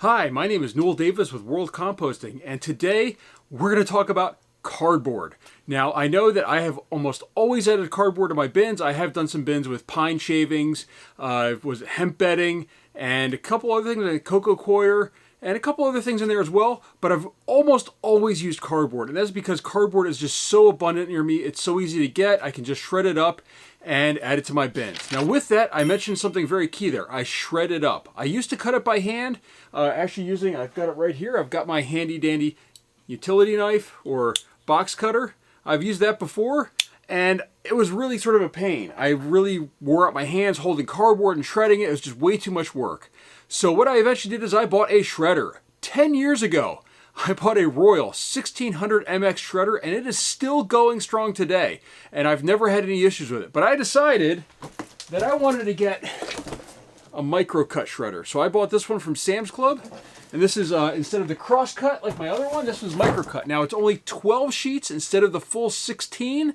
Hi, my name is Newell Davis with World Composting, and today we're going to talk about cardboard. Now, I know that I have almost always added cardboard to my bins. I have done some bins with pine shavings, was hemp bedding, and a couple other things like cocoa coir, and a couple other things in there as well, but I've almost always used cardboard, and that's because cardboard is just so abundant near me. It's so easy to get. I can just shred it up and add it to my bins. Now with that, I mentioned something very key there. I shred it up. I used to cut it by hand, actually using, I've got it right here, I've got my handy dandy utility knife or box cutter. I've used that before, and it was really sort of a pain. I really wore out my hands holding cardboard and shredding it. It was just way too much work. So what I eventually did is I bought a shredder. 10 years ago, I bought a Royal 1600 MX shredder, and it is still going strong today. And I've never had any issues with it. But I decided that I wanted to get a micro cut shredder. So I bought this one from Sam's Club. And this is, instead of the cross cut like my other one, this was micro cut. Now it's only 12 sheets instead of the full 16.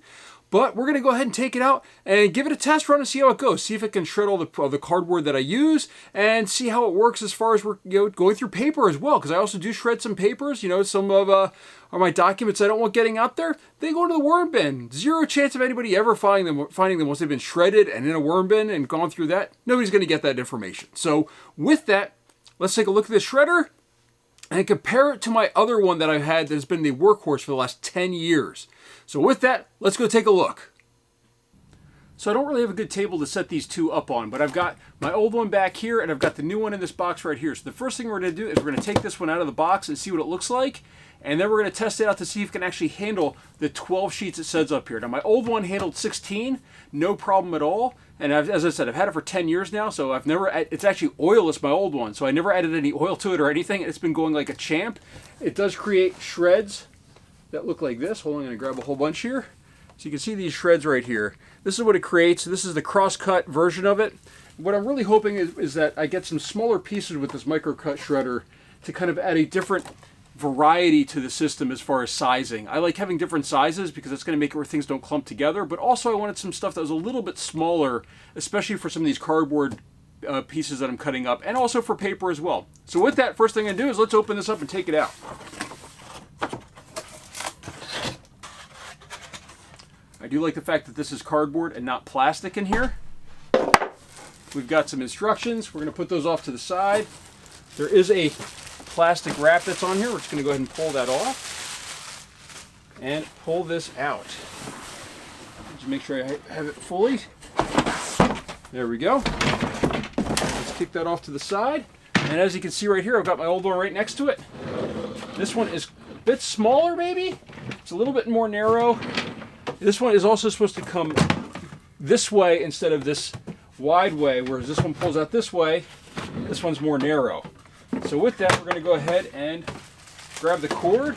But we're going to go ahead and take it out and give it a test run and see how it goes. See if it can shred all the cardboard that I use and see how it works as far as we're going through paper as well. Because I also do shred some papers. Some of my documents I don't want getting out there, they go into the worm bin. Zero chance of anybody ever finding them once they've been shredded and in a worm bin and gone through that. Nobody's going to get that information. So with that, let's take a look at this shredder and compare it to my other one that I've had that has been the workhorse for the last 10 years. So with that, let's go take a look. So I don't really have a good table to set these two up on, but I've got my old one back here and I've got the new one in this box right here. So the first thing we're going to do is we're going to take this one out of the box and see what it looks like. And then we're going to test it out to see if it can actually handle the 12 sheets it says up here. Now my old one handled 16, no problem at all. And as I said, I've had it for 10 years now, so it's actually oilless, my old one. So I never added any oil to it or anything. It's been going like a champ. It does create shreds that look like this. Hold on, I'm going to grab a whole bunch here. So you can see these shreds right here. This is what it creates. This is the cross-cut version of it. What I'm really hoping is that I get some smaller pieces with this micro-cut shredder to kind of add a different variety to the system as far as sizing. I like having different sizes because it's going to make it where things don't clump together, but also I wanted some stuff that was a little bit smaller, especially for some of these cardboard pieces that I'm cutting up, and also for paper as well. So with that, first thing I'm going to do is let's open this up and take it out. I do like the fact that this is cardboard and not plastic in here. We've got some instructions. We're going to put those off to the side. There is a plastic wrap that's on here. We're just going to go ahead and pull that off and pull this out. Just make sure I have it fully. There we go. Let's kick that off to the side. And as you can see right here, I've got my old one right next to it. This one is a bit smaller maybe. It's a little bit more narrow. This one is also supposed to come this way instead of this wide way, whereas this one pulls out this way. This one's more narrow. So with that, we're going to go ahead and grab the cord.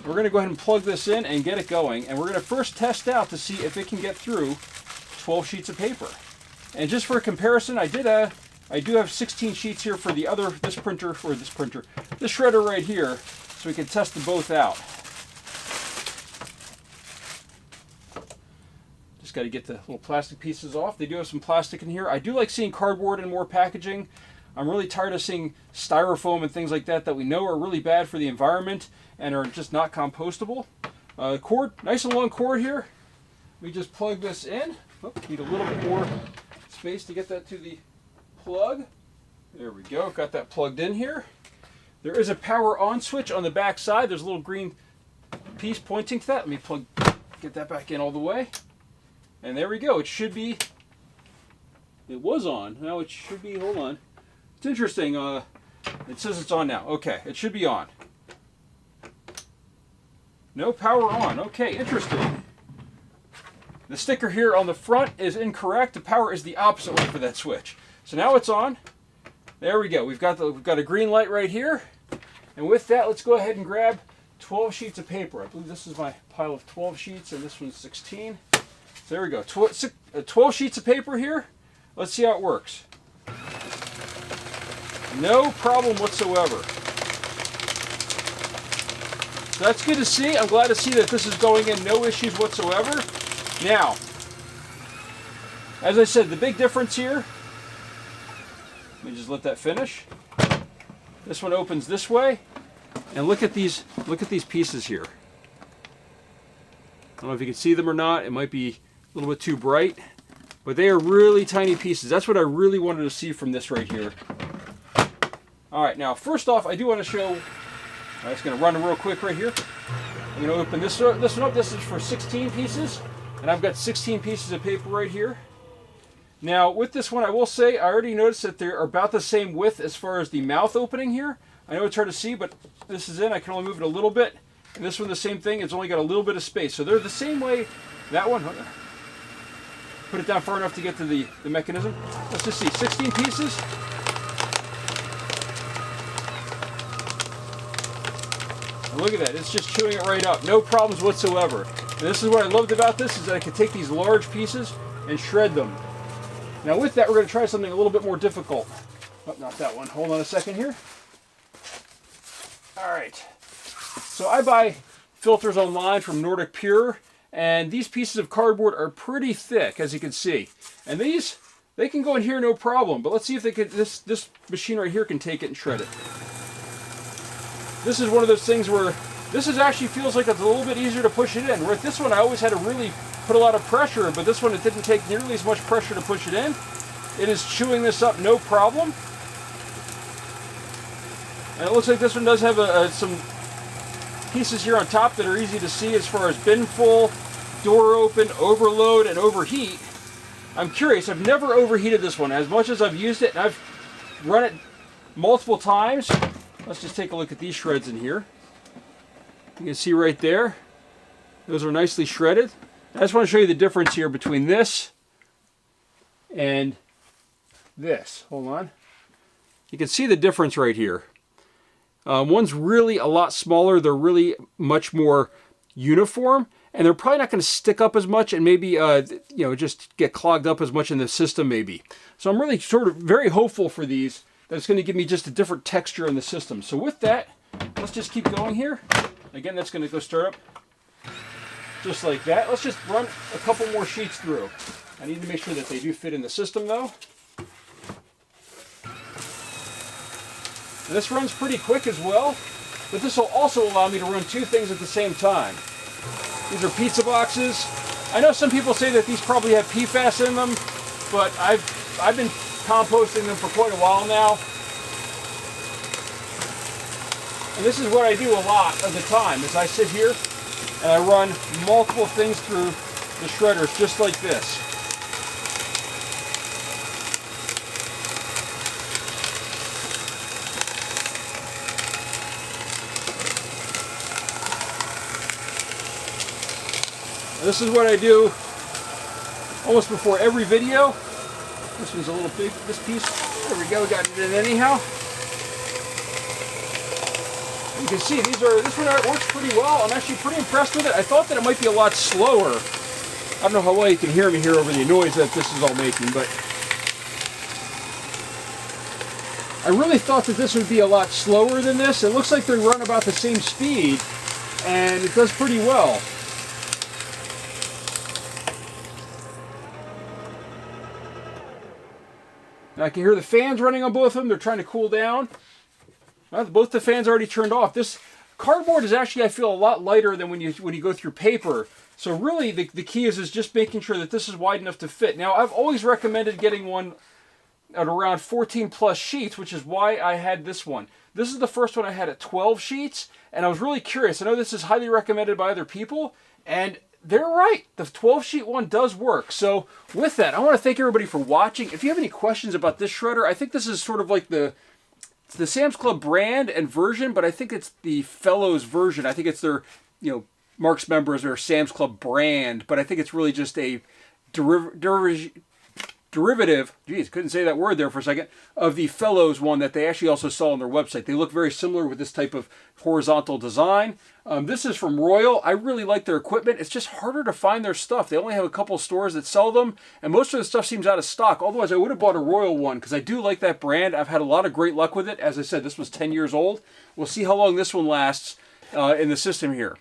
We're going to go ahead and plug this in and get it going. And we're going to first test out to see if it can get through 12 sheets of paper. And just for a comparison, I do have 16 sheets here for this shredder right here, so we can test them both out. Just got to get the little plastic pieces off. They do have some plastic in here. I do like seeing cardboard and more packaging. I'm really tired of seeing styrofoam and things like that we know are really bad for the environment and are just not compostable. Cord, nice and long cord here. We just plug this in. Oh, need a little bit more space to get that to the plug. There we go, got that plugged in here. There is a power on switch on the back side. There's a little green piece pointing to that. Let me get that back in all the way. And there we go. It was on. Now it should be, hold on. It's interesting. It says it's on now. Okay, it should be on. No power on. Okay, interesting. The sticker here on the front is incorrect. The power is the opposite way for that switch. So now it's on. There we go. We've got a green light right here. And with that, let's go ahead and grab 12 sheets of paper. I believe this is my pile of 12 sheets, and this one's 16. So there we go. 12 sheets of paper here. Let's see how it works. No problem whatsoever. So that's good to see. I'm glad to see that this is going in no issues whatsoever. Now, as I said, the big difference here, let me just let that finish. The This one opens this way, and look at these pieces here. I don't know if you can see them or not. It might be a little bit too bright, but they are really tiny pieces. That's what I really wanted to see from this right here. All right, now first off, I do want to show. I'm just going to run real quick right here. I'm going to open this one up. This is for 16 pieces, and I've got 16 pieces of paper right here. Now, with this one, I will say, I already noticed that they're about the same width as far as the mouth opening here. I know it's hard to see, but this is in. I can only move it a little bit. And this one, the same thing. It's only got a little bit of space. So they're the same way. That one, put it down far enough to get to the mechanism. Let's just see, 16 pieces. And look at that. It's just chewing it right up. No problems whatsoever. And this is what I loved about this, is that I could take these large pieces and shred them. Now with that, we're going to try something a little bit more difficult. Oh, not that one. Hold on a second here. All right. So I buy filters online from Nordic Pure, and these pieces of cardboard are pretty thick, as you can see. And these, they can go in here no problem. But let's see if they could. This machine right here can take it and shred it. This is one of those things where this actually feels like it's a little bit easier to push it in. With this one, I always had to really put a lot of pressure, but this one, it didn't take nearly as much pressure to push it in. It is chewing this up no problem. And it looks like this one does have some pieces here on top that are easy to see as far as bin full, door open, overload, and overheat. I'm curious, I've never overheated this one. As much as I've used it, and I've run it multiple times. Let's just take a look at these shreds in here. You can see right there, those are nicely shredded. I just want to show you the difference here between this and this. Hold on. You can see the difference right here. One's really a lot smaller. They're really much more uniform, and they're probably not going to stick up as much and maybe just get clogged up as much in the system maybe. So I'm really sort of very hopeful for these that it's going to give me just a different texture in the system. So with that, let's just keep going here. Again, that's going to go start up just like that. Let's just run a couple more sheets through. I need to make sure that they do fit in the system though. And this runs pretty quick as well, but this will also allow me to run two things at the same time. These are pizza boxes. I know some people say that these probably have PFAS in them, but I've been composting them for quite a while now. And this is what I do a lot of the time, is I sit here and I run multiple things through the shredders just like this. And this is what I do almost before every video. This one's a little big, this piece. There we go, got it in anyhow. You can see this one works pretty well. I'm actually pretty impressed with it. I thought that it might be a lot slower. I don't know how well you can hear me here over the noise that this is all making, but I really thought that this would be a lot slower than this. It looks like they run about the same speed, and it does pretty well. And I can hear the fans running on both of them. They're trying to cool down. Both the fans are already turned off. This cardboard is actually, I feel, a lot lighter than when you go through paper. So really, the key is just making sure that this is wide enough to fit. Now, I've always recommended getting one at around 14 plus sheets, which is why I had this one. This is the first one I had at 12 sheets, and I was really curious. I know this is highly recommended by other people, and they're right. The 12 sheet one does work. So with that, I want to thank everybody for watching. If you have any questions about this shredder, I think this is sort of like the Sam's Club brand and version, but I think it's the Fellows version. I think it's their, Mark's Members or Sam's Club brand, but I think it's really just a derivative, geez, couldn't say that word there for a second, of the Fellows one that they actually also sell on their website. They look very similar with this type of horizontal design. This is from Royal. I really like their equipment. It's just harder to find their stuff. They only have a couple stores that sell them, and most of the stuff seems out of stock. Otherwise, I would have bought a Royal one because I do like that brand. I've had a lot of great luck with it. As I said, this was 10 years old. We'll see how long this one lasts in the system here.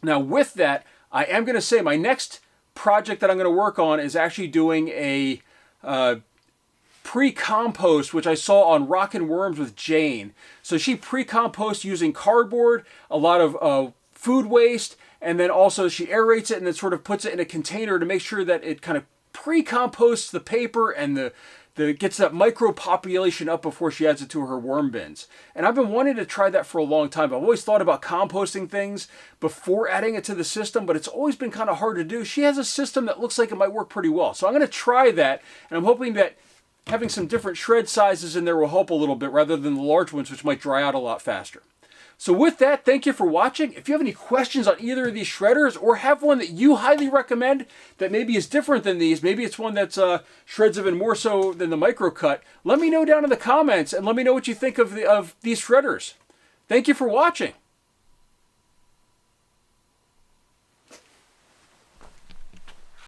Now, with that, I am going to say my next project that I'm going to work on is actually doing a pre-compost, which I saw on Rockin' Worms with Jane. So she pre-composts using cardboard, a lot of food waste, and then also she aerates it and then sort of puts it in a container to make sure that it kind of pre-composts the paper and the gets that micro-population up before she adds it to her worm bins. And I've been wanting to try that for a long time. I've always thought about composting things before adding it to the system, but it's always been kind of hard to do. She has a system that looks like it might work pretty well. So I'm going to try that, and I'm hoping that having some different shred sizes in there will help a little bit rather than the large ones, which might dry out a lot faster. So with that, thank you for watching. If you have any questions on either of these shredders or have one that you highly recommend that maybe is different than these, maybe it's one that's shreds even more so than the micro cut, let me know down in the comments and let me know what you think of these shredders. Thank you for watching.